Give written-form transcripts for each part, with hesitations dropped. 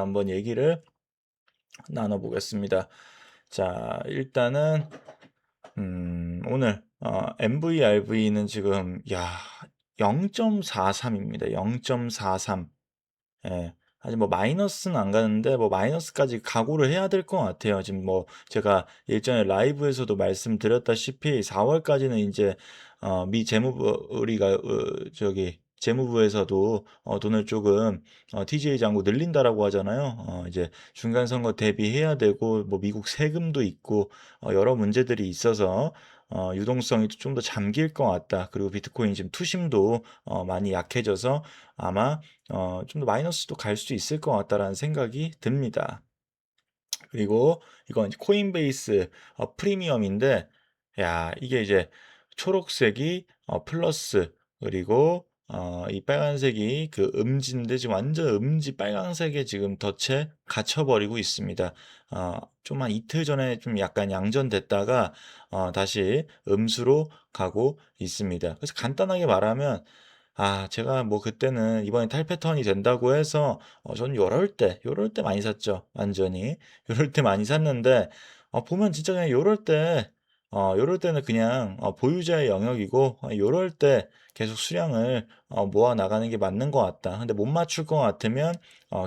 대해서 한번 얘기를 나눠보겠습니다. 자, 일단은 오늘 MVRV는 지금 0.43입니다. 0.43. 예. 아직 뭐 마이너스는 안 가는데 뭐 마이너스까지 각오를 해야 될 것 같아요. 지금 뭐 제가 일전에 라이브에서도 말씀드렸다시피 4월까지는 이제 미 재무부 우리가 저기 재무부에서도 돈을 조금 TGA 잔고 늘린다라고 하잖아요. 이제 중간 선거 대비해야 되고 뭐 미국 세금도 있고 여러 문제들이 있어서 유동성이 좀 더 잠길 것 같다. 그리고 비트코인 지금 투심도 많이 약해져서 아마 좀 더 마이너스도 갈 수 있을 것 같다라는 생각이 듭니다. 그리고 이건 이제 코인베이스 프리미엄인데, 야, 이게 이제 초록색이 플러스, 그리고 이 빨간색이 그 음지인데 지금 완전 음지 빨간색에 지금 덫에 갇혀버리고 있습니다. 좀 한 이틀 전에 좀 약간 양전됐다가 다시 음수로 가고 있습니다. 그래서 간단하게 말하면 제가 뭐 그때는 이번에 탈 패턴이 된다고 해서 저는 요럴 때 많이 샀죠. 완전히. 요럴 때 많이 샀는데 보면 진짜 그냥 요럴 때는 그냥 보유자의 영역이고 요럴 때 계속 수량을 모아 나가는 게 맞는 것 같다. 근데 못 맞출 것 같으면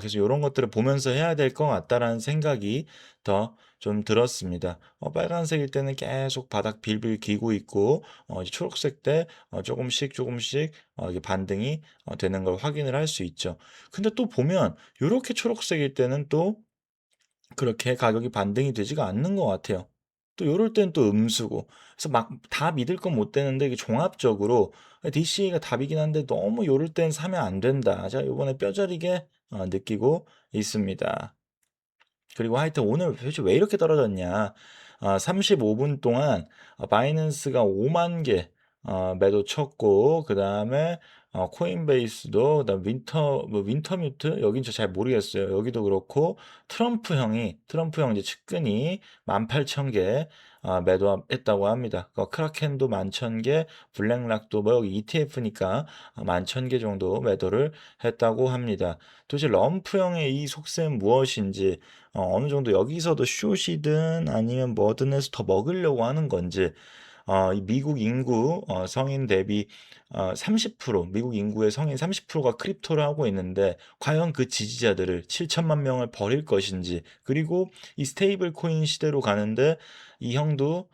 계속 요런 것들을 보면서 해야 될 것 같다라는 생각이 더 좀 들었습니다. 빨간색일 때는 계속 바닥 빌빌 기고 있고 이제 초록색 때 조금씩 조금씩 이게 반등이 되는 걸 확인을 할 수 있죠. 근데 또 보면 요렇게 초록색일 때는 또 그렇게 가격이 반등이 되지가 않는 것 같아요. 또 요럴 땐 또 음수고. 그래서 막 다 믿을 건 못 되는데 이게 종합적으로 DCA가 답이긴 한데 너무 요럴 땐 사면 안 된다. 제가 요번에 뼈저리게 느끼고 있습니다. 그리고 하여튼 오늘 도대체 왜 이렇게 떨어졌냐. 35분 동안 바이낸스가 5만 개 매도 쳤고, 그 다음에 코인베이스도, 그다음 윈터뮤트, 여긴 저 잘 모르겠어요. 여기도 그렇고, 트럼프 형 이제 측근이 18,000개 매도했다고 합니다. 크라켄도 11,000개, 블랙락도 뭐 여기 ETF니까 11,000개 정도 매도를 했다고 합니다. 도대체 럼프형의 이 속셈 무엇인지, 어느 정도 여기서도 숏이든 아니면 뭐든 해서 더 먹으려고 하는 건지, 이 미국 인구 성인 대비 30%, 미국 인구의 성인 30%가 크립토를 하고 있는데 과연 그 지지자들을 7천만 명을 버릴 것인지, 그리고 이 스테이블 코인 시대로 가는데 이 형도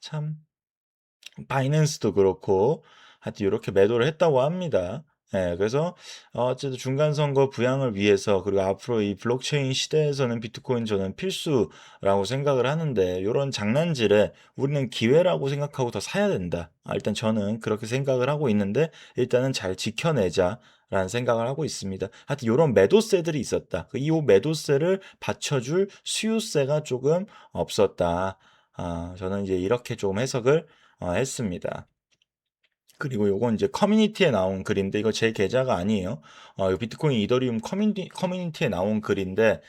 참 바이낸스도 그렇고 하여튼 이렇게 매도를 했다고 합니다. 예, 그래서 어쨌든 중간 선거 부양을 위해서, 그리고 앞으로 이 블록체인 시대에서는 비트코인 저는 필수라고 생각을 하는데, 이런 장난질에 우리는 기회라고 생각하고 더 사야 된다. 일단 저는 그렇게 생각을 하고 있는데 일단은 잘 지켜내자. 라는 생각을 하고 있습니다. 하여튼 이런 매도세들이 있었다. 이 매도세를 받쳐줄 수요세가 조금 없었다. 저는 이제 이렇게 좀 해석을 했습니다. 그리고 요건 이제 커뮤니티에 나온 글인데, 이거 제 계좌가 아니에요. 이 비트코인 이더리움 커뮤니티에 나온 글인데,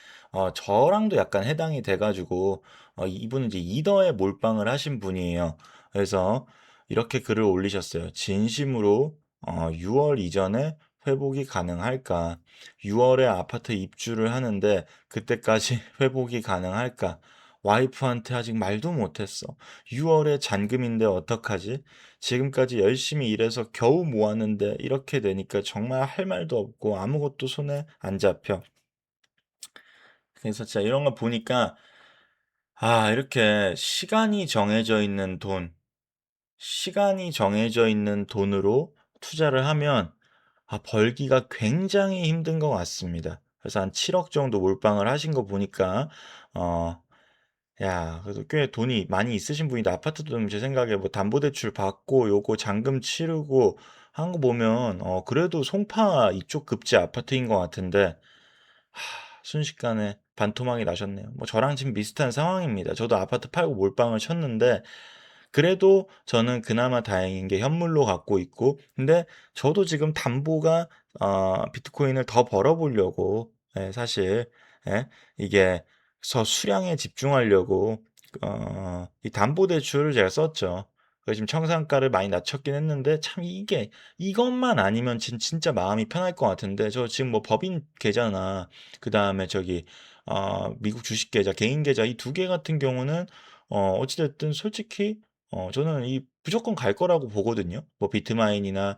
저랑도 약간 해당이 돼가지고, 이분은 이제 이더에 몰빵을 하신 분이에요. 그래서 이렇게 글을 올리셨어요. 진심으로 6월 이전에 회복이 가능할까? 6월에 아파트 입주를 하는데 그때까지 회복이 가능할까? 와이프한테 아직 말도 못했어. 6월에 잔금인데 어떡하지? 지금까지 열심히 일해서 겨우 모았는데 이렇게 되니까 정말 할 말도 없고 아무것도 손에 안 잡혀. 그래서 진짜 이런 거 보니까 이렇게 시간이 정해져 있는 돈으로 투자를 하면 벌기가 굉장히 힘든 것 같습니다. 그래서 한 7억 정도 몰빵을 하신 거 보니까 어, 그래도 꽤 돈이 많이 있으신 분인데, 아파트도 제 생각에 뭐 담보대출 받고 요거 잔금 치르고 한 거 보면 그래도 송파 이쪽 급지 아파트인 것 같은데, 순식간에 반토막이 나셨네요. 뭐 저랑 지금 비슷한 상황입니다. 저도 아파트 팔고 몰빵을 쳤는데 그래도 저는 그나마 다행인 게 현물로 갖고 있고, 근데 저도 지금 담보가 비트코인을 더 벌어보려고, 사실, 이게 수량에 집중하려고 이 담보대출을 제가 썼죠. 그래서 지금 청산가를 많이 낮췄긴 했는데 참 이게 이것만 아니면 진짜 마음이 편할 것 같은데 저 지금 뭐 법인 계좌나 그다음에 저기 미국 주식 계좌, 개인 계좌 이 두 개 같은 경우는 어찌 됐든 솔직히 저는 이 무조건 갈 거라고 보거든요. 뭐 비트마인이나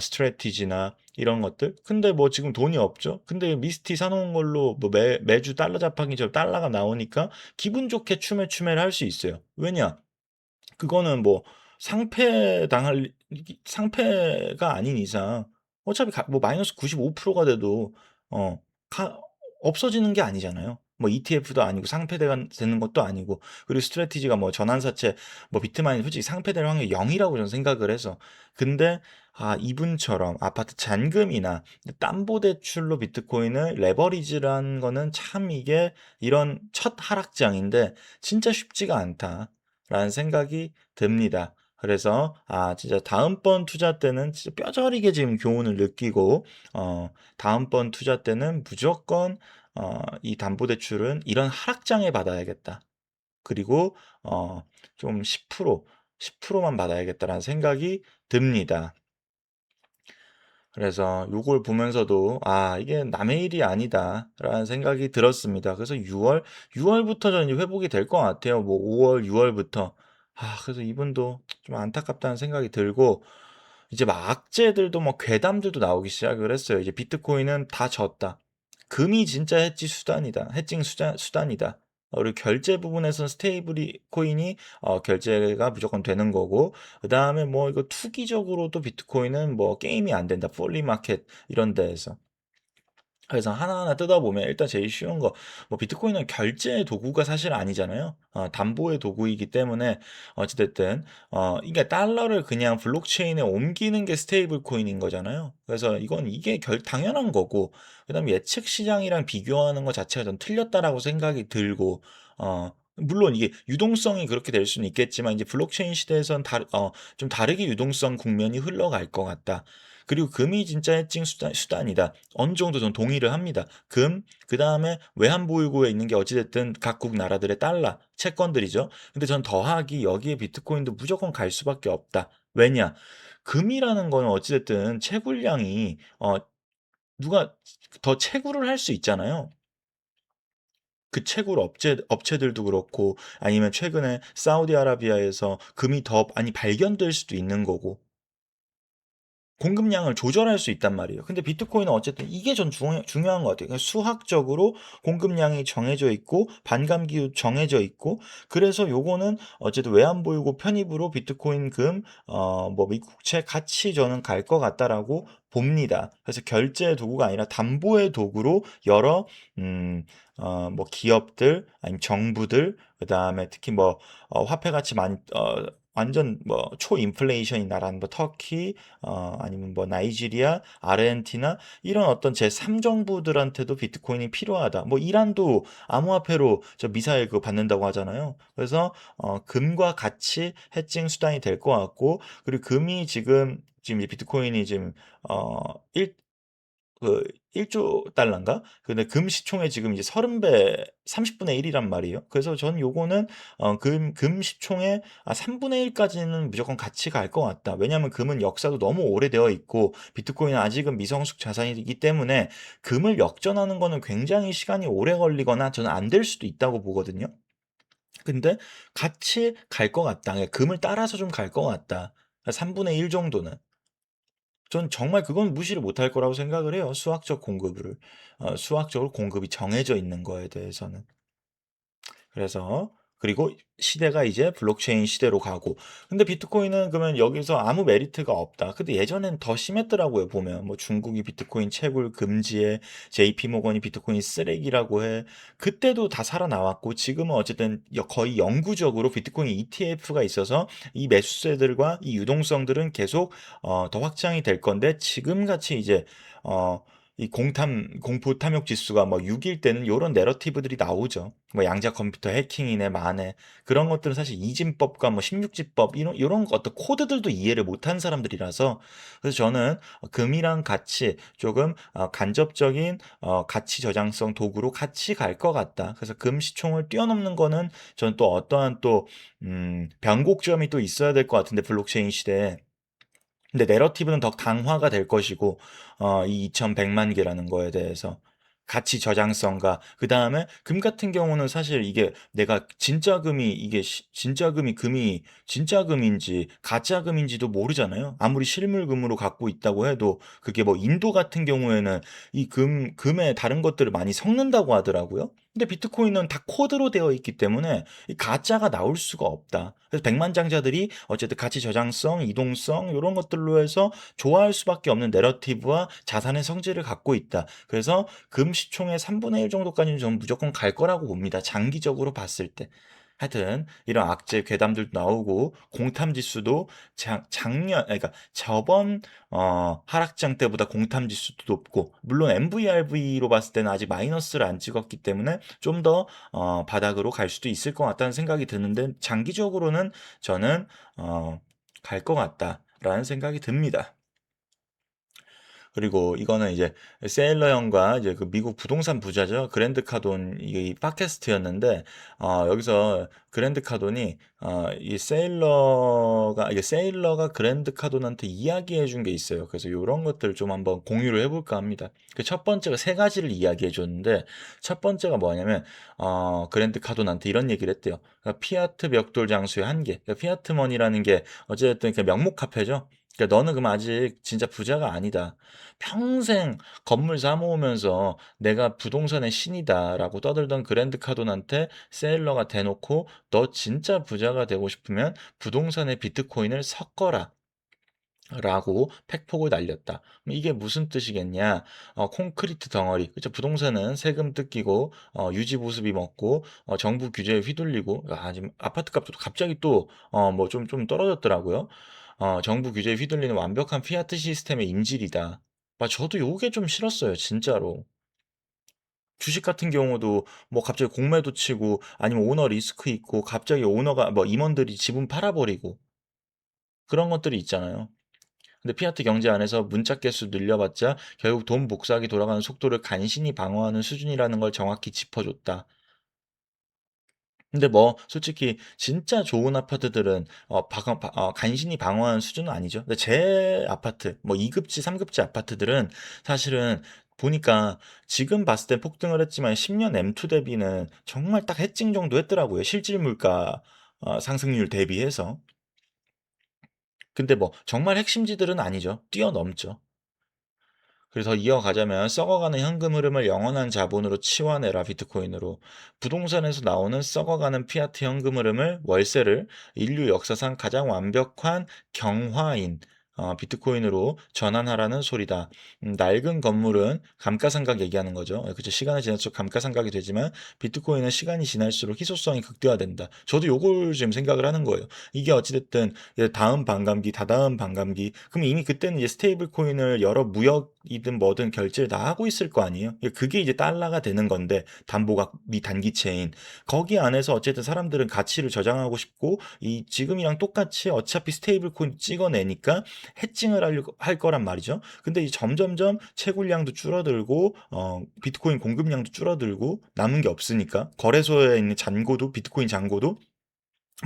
스트래티지나 이런 것들. 근데 뭐 지금 돈이 없죠. 근데 미스티 사놓은 걸로 뭐 매주 달러 자판기처럼 달러가 나오니까 기분 좋게 추매추매를 할 수 있어요. 왜냐? 그거는 뭐 상패가 아닌 이상 어차피 뭐 마이너스 95%가 돼도 어, 가, 없어지는 게 아니잖아요. 뭐 ETF도 아니고 상패가 되는 것도 아니고 그리고 스트래티지가 뭐 전환사채 뭐 비트마인 솔직히 상패될 확률이 0이라고 저는 생각을 해서 근데 이분처럼 아파트 잔금이나 담보대출로 비트코인을 레버리지라는 거는 참 이게 이런 첫 하락장인데 진짜 쉽지가 않다라는 생각이 듭니다. 그래서 진짜 다음번 투자 때는 진짜 뼈저리게 지금 교훈을 느끼고 다음번 투자 때는 무조건 이 담보대출은 이런 하락장에 받아야겠다. 그리고 좀 10%만 받아야겠다라는 생각이 듭니다. 그래서 요걸 보면서도 이게 남의 일이 아니다라는 생각이 들었습니다. 그래서 6월부터 저는 이제 회복이 될 것 같아요. 뭐 5월, 6월부터. 그래서 이분도 좀 안타깝다는 생각이 들고 이제 막 악재들도 뭐 괴담들도 나오기 시작을 했어요. 이제 비트코인은 다 졌다. 금이 진짜 해칭 수단이다. 그리고 결제 부분에서는 스테이블이 코인이 결제가 무조건 되는 거고 그 다음에 뭐 이거 투기적으로도 비트코인은 뭐 게임이 안 된다. 폴리마켓 이런 데에서 그래서 하나하나 뜯어보면 일단 제일 쉬운 거, 뭐 비트코인은 결제 도구가 사실 아니잖아요. 담보의 도구이기 때문에 어찌됐든 이게 달러를 그냥 블록체인에 옮기는 게 스테이블 코인인 거잖아요. 그래서 이게 당연한 거고, 그다음에 예측 시장이랑 비교하는 것 자체가 좀 틀렸다라고 생각이 들고, 물론 이게 유동성이 그렇게 될 수는 있겠지만 이제 블록체인 시대에선 좀 다르게 유동성 국면이 흘러갈 것 같다. 그리고 금이 진짜 해칭 수단이다. 어느 정도 전 동의를 합니다. 그 다음에 외환보유고에 있는 게 어찌됐든 각국 나라들의 달러, 채권들이죠. 근데 전 더하기 여기에 비트코인도 무조건 갈 수밖에 없다. 왜냐? 금이라는 거는 어찌됐든 채굴량이, 누가 더 채굴을 할 수 있잖아요. 그 채굴 업체들도 그렇고, 아니면 최근에 사우디아라비아에서 금이 더 많이 발견될 수도 있는 거고, 공급량을 조절할 수 있단 말이에요. 근데 비트코인은 어쨌든 이게 전 중요한 것 같아요. 그러니까 수학적으로 공급량이 정해져 있고 반감기 정해져 있고 그래서 요거는 어쨌든 외환보유고 편입으로 비트코인 뭐 미국채 같이 저는 갈 것 같다라고 봅니다. 그래서 결제 도구가 아니라 담보의 도구로 여러 뭐 기업들 아니면 정부들 그다음에 특히 뭐 화폐 가치 많이 완전 뭐 초인플레이션인 나라는 뭐 터키 아니면 뭐 나이지리아, 아르헨티나 이런 어떤 제3정부들한테도 비트코인이 필요하다. 뭐 이란도 암호화폐로 저 미사일 그거 받는다고 하잖아요. 그래서 금과 같이 해칭 수단이 될 것 같고 그리고 금이 지금 이제 비트코인이 지금 어 1, 그 1조 달러인가? 근데 금 시총의 지금 이제 30배, 30분의 1이란 말이에요. 그래서 전 요거는 금 시총의 3분의 1까지는 무조건 같이 갈 것 같다. 왜냐하면 금은 역사도 너무 오래되어 있고 비트코인은 아직은 미성숙 자산이기 때문에 금을 역전하는 거는 굉장히 시간이 오래 걸리거나 저는 안 될 수도 있다고 보거든요. 근데 같이 갈 것 같다. 그러니까 금을 따라서 좀 갈 것 같다. 3분의 1 정도는. 전 정말 그건 무시를 못할 거라고 생각을 해요. 수학적으로 공급이 정해져 있는 거에 대해서는. 그래서 그리고 시대가 이제 블록체인 시대로 가고 근데 비트코인은 그러면 여기서 아무 메리트가 없다. 근데 예전엔 더 심했더라고요. 보면 뭐 중국이 비트코인 채굴 금지에 JP 모건이 비트코인 쓰레기라고 해. 그때도 다 살아나왔고 지금은 어쨌든 거의 영구적으로 비트코인 ETF가 있어서 이 매수세들과 이 유동성들은 계속 더 확장이 될 건데 지금 같이 이제 어 이 공포 탐욕 지수가 뭐 6일 때는 요런 내러티브들이 나오죠. 뭐 양자 컴퓨터 해킹이네 마네 그런 것들은 사실 이진법과 뭐 16지법 이런 어떤 코드들도 이해를 못한 사람들이라서 그래서 저는 금이랑 같이 조금 간접적인 가치 저장성 도구로 같이 갈 것 같다. 그래서 금 시총을 뛰어넘는 거는 저는 또 어떠한 또 변곡점이 또 있어야 될 것 같은데 블록체인 시대에 근데 내러티브는 더 강화가 될 것이고 이 2100만 개라는 거에 대해서 가치 저장성과 그 다음에 금 같은 경우는 사실 이게 내가 진짜 금이 이게 진짜 금이 진짜 금인지 가짜 금인지도 모르잖아요. 아무리 실물금으로 갖고 있다고 해도 그게 뭐 인도 같은 경우에는 이 금에 다른 것들을 많이 섞는다고 하더라고요. 근데 비트코인은 다 코드로 되어 있기 때문에 이 가짜가 나올 수가 없다. 그래서 백만장자들이 어쨌든 가치 저장성, 이동성 이런 것들로 해서 좋아할 수밖에 없는 내러티브와 자산의 성질을 갖고 있다. 그래서 금 시총의 3분의 1 정도까지는 저는 무조건 갈 거라고 봅니다. 장기적으로 봤을 때. 하여튼 이런 악재 괴담들도 나오고 공탐 지수도 작년 그러니까 저번 하락장 때보다 공탐 지수도 높고 물론 MVRV로 봤을 때는 아직 마이너스를 안 찍었기 때문에 좀 더 바닥으로 갈 수도 있을 것 같다는 생각이 드는데 장기적으로는 저는 갈 것 같다라는 생각이 듭니다. 그리고 이거는 이제 세일러 형과 이제 그 미국 부동산 부자죠. 그랜드 카돈 이 팟캐스트였는데 여기서 그랜드 카돈이 이 세일러가 이게 세일러가 그랜드 카돈한테 이야기해 준 게 있어요. 그래서 이런 것들 좀 한번 공유를 해볼까 합니다. 그 첫 번째가 세 가지를 이야기해 줬는데 첫 번째가 뭐냐면 그랜드 카돈한테 이런 얘기를 했대요. 그러니까 피아트 벽돌 장수의 한계. 그러니까 피아트 머니라는 게 어쨌든 그 명목 화폐죠. 그러니까 너는 그럼 아직 진짜 부자가 아니다. 평생 건물 사 모으면서 내가 부동산의 신이다라고 떠들던 그랜드 카돈한테 세일러가 대놓고 너 진짜 부자가 되고 싶으면 부동산에 비트코인을 섞어라. 라고 팩폭을 날렸다. 이게 무슨 뜻이겠냐? 콘크리트 덩어리. 그죠? 부동산은 세금 뜯기고, 유지 보수비 먹고, 정부 규제에 휘둘리고, 지금 아파트 값도 갑자기 또, 뭐 좀 떨어졌더라고요. 정부 규제에 휘둘리는 완벽한 피아트 시스템의 인질이다. 저도 요게 좀 싫었어요, 진짜로. 주식 같은 경우도 뭐 갑자기 공매도 치고 아니면 오너 리스크 있고 갑자기 오너가 뭐 임원들이 지분 팔아버리고 그런 것들이 있잖아요. 근데 피아트 경제 안에서 문자 개수 늘려봤자 결국 돈 복사하기 돌아가는 속도를 간신히 방어하는 수준이라는 걸 정확히 짚어줬다. 근데 뭐 솔직히 진짜 좋은 아파트들은 간신히 방어하는 수준은 아니죠. 근데 제 아파트 뭐 2급지, 3급지 아파트들은 사실은 보니까 지금 봤을 땐 폭등을 했지만 10년 M2 대비는 정말 딱 해칭 정도 했더라고요. 실질 물가 상승률 대비해서. 근데 뭐 정말 핵심지들은 아니죠. 뛰어넘죠. 그래서 이어가자면 썩어가는 현금 흐름을 영원한 자본으로 치환해라 비트코인으로 부동산에서 나오는 썩어가는 피아트 현금 흐름을 월세를 인류 역사상 가장 완벽한 경화인 비트코인으로 전환하라는 소리다. 낡은 건물은 감가상각 얘기하는 거죠. 그죠? 시간이 지날수록 감가상각이 되지만 비트코인은 시간이 지날수록 희소성이 극대화된다. 저도 요걸 지금 생각을 하는 거예요. 이게 어찌됐든 다음 반감기, 다다음 반감기. 그럼 이미 그때는 이제 스테이블 코인을 여러 무역이든 뭐든 결제를 다 하고 있을 거 아니에요? 그게 이제 달러가 되는 건데, 담보가 미단기체인. 거기 안에서 어쨌든 사람들은 가치를 저장하고 싶고, 이 지금이랑 똑같이 어차피 스테이블 코인 찍어내니까 해칭을 하려고 할 거란 말이죠. 근데 이 점점점 채굴량도 줄어들고, 비트코인 공급량도 줄어들고, 남은 게 없으니까, 거래소에 있는 잔고도, 비트코인 잔고도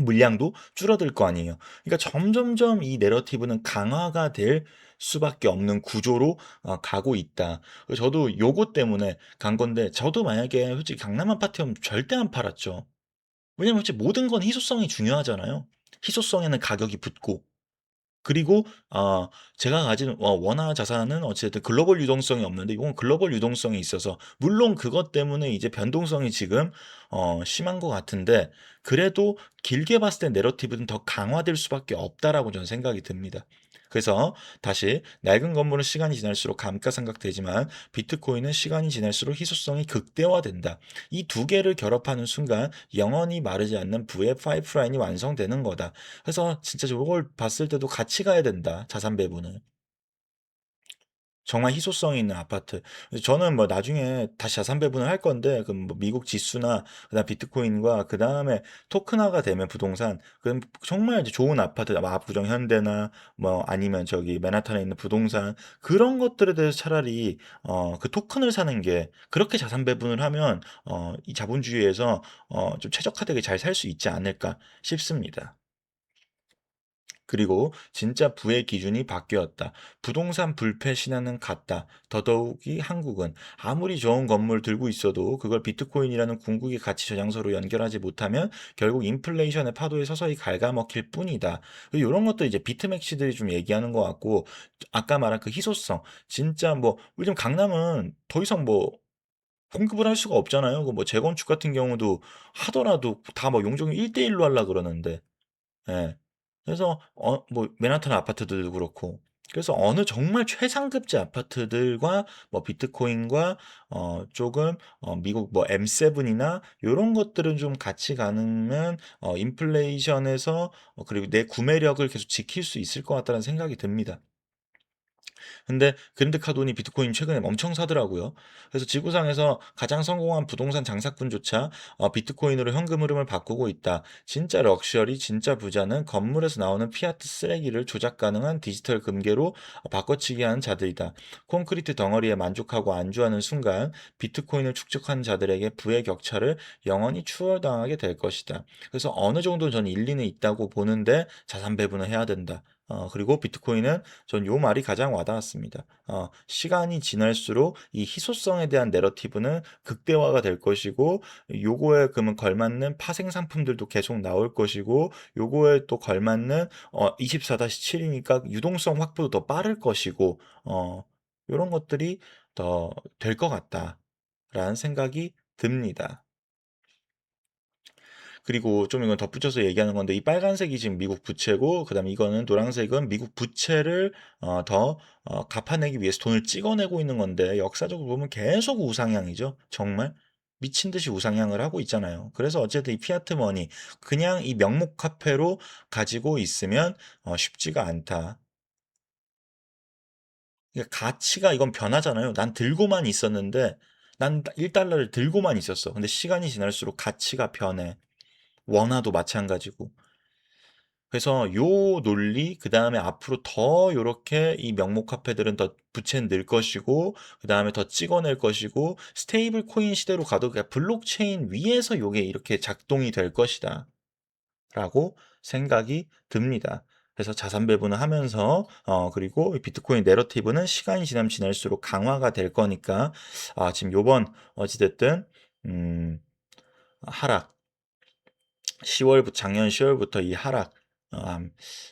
물량도 줄어들 거 아니에요. 그러니까 점점점 이 내러티브는 강화가 될 수밖에 없는 구조로 가고 있다. 그래서 저도 요거 때문에 간 건데 저도 만약에 솔직히 강남 아파트면 절대 안 팔았죠. 왜냐면 솔직히 모든 건 희소성이 중요하잖아요. 희소성에는 가격이 붙고 그리고 제가 가진 원화 자산은 어쨌든 글로벌 유동성이 없는데 이건 글로벌 유동성이 있어서 물론 그것 때문에 이제 변동성이 지금 심한 것 같은데 그래도 길게 봤을 때 내러티브는 더 강화될 수밖에 없다라고 저는 생각이 듭니다. 그래서 다시 낡은 건물은 시간이 지날수록 감가상각되지만 비트코인은 시간이 지날수록 희소성이 극대화된다. 이 두 개를 결합하는 순간 영원히 마르지 않는 부의 파이프라인이 완성되는 거다. 그래서 진짜 저걸 봤을 때도 같이 가야 된다. 자산 배분을. 정말 희소성이 있는 아파트. 그래서 저는 뭐 나중에 다시 자산 배분을 할 건데, 그럼 뭐 미국 지수나 그다음 비트코인과 그다음에 토큰화가 되면 부동산, 그럼 정말 이제 좋은 아파트, 뭐 압구정 현대나 뭐 아니면 저기 맨하탄에 있는 부동산 그런 것들에 대해서 차라리 그 토큰을 사는 게 그렇게 자산 배분을 하면 이 자본주의에서 좀 최적화되게 잘 살 수 있지 않을까 싶습니다. 그리고 진짜 부의 기준이 바뀌었다. 부동산 불패 신화는 같다. 더더욱이 한국은 아무리 좋은 건물 들고 있어도 그걸 비트코인이라는 궁극의 가치 저장소로 연결하지 못하면 결국 인플레이션의 파도에 서서히 갉아먹힐 뿐이다. 이런 것도 이제 비트맥시들이 좀 얘기하는 것 같고, 아까 말한 그 희소성. 진짜 뭐 요즘 강남은 더 이상 뭐 공급을 할 수가 없잖아요. 그 뭐 재건축 같은 경우도 하더라도 다 뭐 용적률 1대1로 하려 그러는데. 예. 그래서 뭐 맨하탄 아파트들도 그렇고, 그래서 어느 정말 최상급지 아파트들과 뭐 비트코인과 조금 미국 뭐 M7이나 요런 것들은 좀 같이 가는 인플레이션에서 그리고 내 구매력을 계속 지킬 수 있을 것 같다는 생각이 듭니다. 근데 그랜드 카돈이 비트코인 최근에 엄청 사더라고요. 그래서 지구상에서 가장 성공한 부동산 장사꾼조차 비트코인으로 현금 흐름을 바꾸고 있다. 진짜 럭셔리, 진짜 부자는 건물에서 나오는 피아트 쓰레기를 조작 가능한 디지털 금괴로 바꿔치기 하는 자들이다. 콘크리트 덩어리에 만족하고 안주하는 순간 비트코인을 축적한 자들에게 부의 격차를 영원히 추월당하게 될 것이다. 그래서 어느 정도 전 일리는 있다고 보는데 자산 배분을 해야 된다. 그리고 비트코인은 전 요 말이 가장 와닿았습니다. 시간이 지날수록 이 희소성에 대한 내러티브는 극대화가 될 것이고, 요거에 그러면 걸맞는 파생 상품들도 계속 나올 것이고, 요거에 또 걸맞는 24-7이니까 유동성 확보도 더 빠를 것이고, 요런 것들이 더 될 것 같다라는 생각이 듭니다. 그리고 좀 이건 덧붙여서 얘기하는 건데, 이 빨간색이 지금 미국 부채고, 그다음에 이거는 노란색은 미국 부채를 더 갚아내기 위해서 돈을 찍어내고 있는 건데, 역사적으로 보면 계속 우상향이죠. 정말 미친 듯이 우상향을 하고 있잖아요. 그래서 어쨌든 이 피아트 머니 그냥 이 명목 화폐로 가지고 있으면 쉽지가 않다. 그러니까 가치가 이건 변하잖아요. 난 들고만 있었는데, 난 1달러를 들고만 있었어. 근데 시간이 지날수록 가치가 변해. 원화도 마찬가지고. 그래서 요 논리, 그 다음에 앞으로 더 요렇게 이 명목 카페들은 더 부채는 늘 것이고, 그 다음에 더 찍어낼 것이고, 스테이블 코인 시대로 가도 그냥 블록체인 위에서 요게 이렇게 작동이 될 것이다. 라고 생각이 듭니다. 그래서 자산 배분을 하면서, 그리고 비트코인 내러티브는 시간이 지나면 지날수록 강화가 될 거니까, 지금 요번, 어찌됐든, 음, 하락, 10월부터 작년 10월부터 이 하락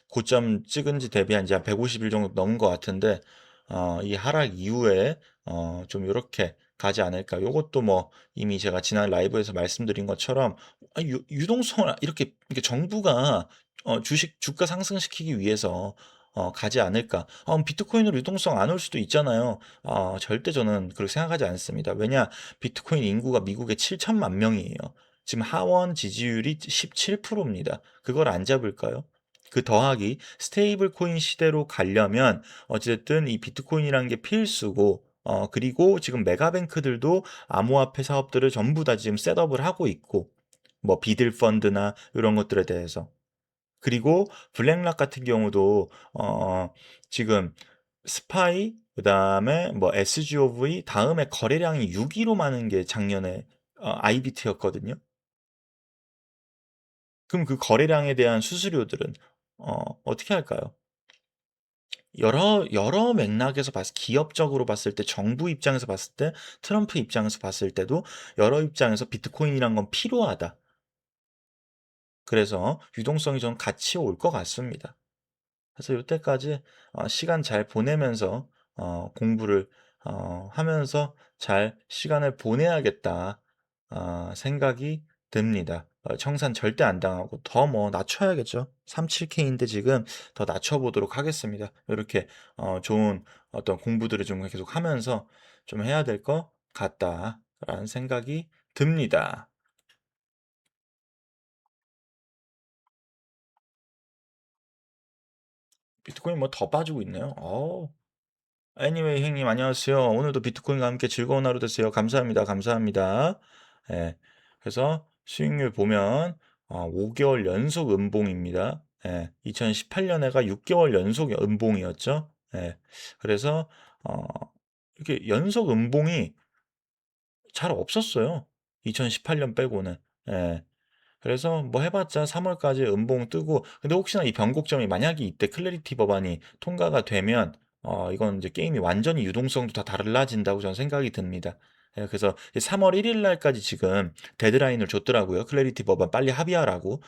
고점 찍은 지 대비 한 150일 정도 넘은 것 같은데 이 하락 이후에 좀 이렇게 가지 않을까. 요것도 뭐 이미 제가 지난 라이브에서 말씀드린 것처럼 유동성을 이렇게 정부가 주식 주가 상승시키기 위해서 가지 않을까. 비트코인으로 유동성 안 올 수도 있잖아요. 절대 저는 그렇게 생각하지 않습니다. 왜냐, 비트코인 인구가 미국에 7천만 명이에요. 지금 하원 지지율이 17%입니다. 그걸 안 잡을까요? 그 더하기 스테이블 코인 시대로 가려면 어쨌든 이 비트코인이라는 게 필수고 그리고 지금 메가뱅크들도 암호화폐 사업들을 전부 다 지금 셋업을 하고 있고 뭐 비들 펀드나 이런 것들에 대해서 그리고 블랙락 같은 경우도 지금 스파이 그다음에 뭐 SGOV 다음에 거래량이 6위로 많은 게 작년에 IBT였거든요. 그럼 그 거래량에 대한 수수료들은 어떻게 할까요? 여러 맥락에서 기업적으로 봤을 때, 정부 입장에서 봤을 때, 트럼프 입장에서 봤을 때도 여러 입장에서 비트코인이란 건 필요하다. 그래서 유동성이 좀 같이 올 것 같습니다. 그래서 이때까지 시간 잘 보내면서 공부를 하면서 잘 시간을 보내야겠다 생각이 듭니다. 청산 절대 안 당하고 더 뭐 낮춰야겠죠. 37K인데 지금 더 낮춰보도록 하겠습니다. 이렇게 좋은 어떤 공부들을 좀 계속 하면서 좀 해야 될 것 같다라는 생각이 듭니다. 비트코인 뭐 더 빠지고 있네요. 애니웨이 형님 안녕하세요. 오늘도 비트코인과 함께 즐거운 하루 되세요. 감사합니다. 감사합니다. 예. 그래서 수익률 보면 5개월 연속 음봉입니다. 예. 2018년에가 6개월 연속 음봉이었죠. 예. 그래서 어, 이렇게 연속 음봉이 잘 없었어요. 2018년 빼고는. 예. 그래서 뭐 해봤자 3월까지 음봉 뜨고, 근데 혹시나 이 변곡점이 만약에 이때 클래리티 법안이 통과가 되면 이건 이제 게임이 완전히 유동성도 다 달라진다고 저는 생각이 듭니다. 예, 그래서 3월 1일 날까지 지금 데드라인을 줬더라고요. 클래리티 법안 빨리 합의하라고.